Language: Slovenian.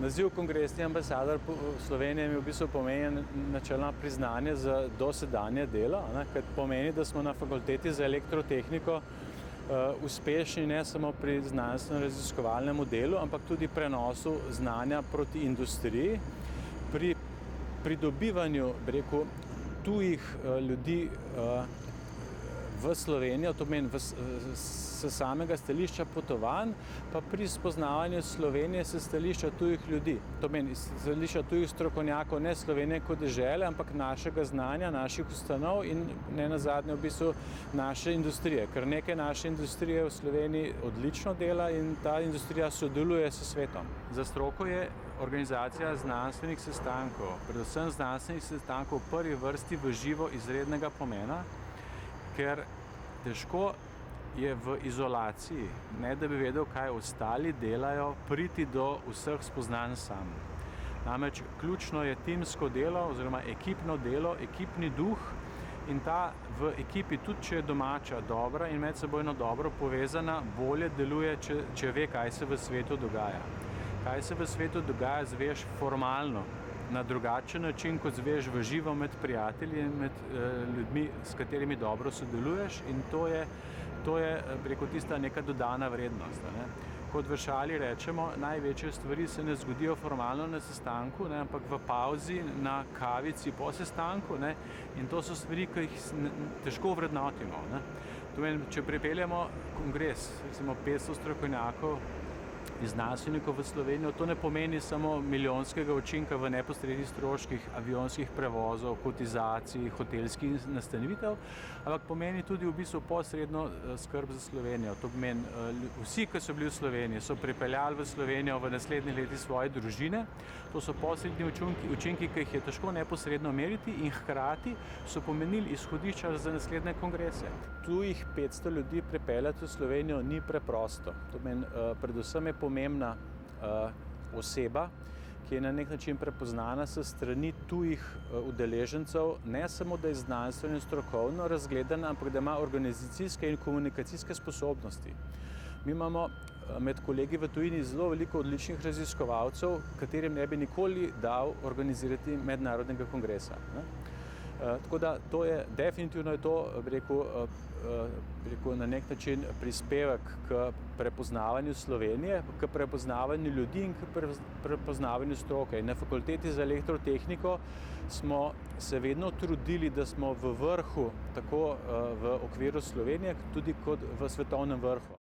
Naziv kongresni ambasador Slovenije mi v bistvu pomeni načelno priznanje za dosedanje delo, kar pomeni, da smo na fakulteti za elektrotehniko uspešni ne samo pri znanstveno-raziskovalnem delu, ampak tudi prenosu znanja proti industriji, pri pridobivanju, tujih ljudi v Slovenijo, to pomeni s samega stališča potovanj, pa pri spoznavanju Slovenije s stališča tujih ljudi. To pomeni s stališča tujih strokovnjakov, ne Slovenije kot dežele, ampak našega znanja, naših ustanov in ne nazadnje v bistvu naše industrije. Ker nekaj naše industrije v Sloveniji odlično dela in ta industrija sodeluje s svetom. Za stroko je organizacija znanstvenih sestankov, predvsem znanstvenih sestankov v prvi vrsti v živo izrednega pomena, ker težko je v izolaciji, ne da bi vedel, kaj ostali delajo, priti do vseh spoznanj sam. Namreč ključno je timsko delo oziroma ekipno delo, ekipni duh in ta v ekipi, tudi če je domača dobra in medsebojno dobro povezana, bolje deluje, če ve, kaj se v svetu dogaja. Kaj se v svetu dogaja, zveš formalno, na drugačen način, kot zveš v živo med prijatelji in med ljudmi, s katerimi dobro sodeluješ, in to je tista neka dodana vrednost. Kot v šali rečemo, največje stvari se ne zgodijo formalno na sestanku, ampak v pauzi, na kavici po sestanku, in to so stvari, ki jih težko vrednotimo. Če pripeljemo kongres, recimo 500 strokovnjakov iz znanstvenikov v Slovenijo, to ne pomeni samo milijonskega učinka v neposrednih stroških avionskih prevozov, kotizacij, hotelskih nastanitev, ampak pomeni tudi v bistvu posredno skrb za Slovenijo. To pomeni, vsi, ki so bili v Sloveniji, so pripeljali v Slovenijo v naslednjih letih svoje družine. To so posredni učinki, ki jih je težko neposredno meriti in hkrati so pomenili izhodišča za naslednje kongrese. Tujih 500 ljudi pripeljati v Slovenijo ni preprosto. To pomeni, predvsem je pomembna oseba, ki je na nek način prepoznana s strani tujih udeležencev, ne samo, da je znanstveno in strokovno razgledana, ampak da ima organizacijske in komunikacijske sposobnosti. Mi imamo med kolegi v tujini zelo veliko odličnih raziskovalcev, katerim ne bi nikoli dal organizirati mednarodnega kongresa. Tako da to je definitivno na nek način prispevek k prepoznavanju Slovenije, k prepoznavanju ljudi in k prepoznavanju stroke. Na fakulteti za elektrotehniko smo se vedno trudili, da smo v vrhu, tako v okviru Slovenije, tudi kot v svetovnem vrhu.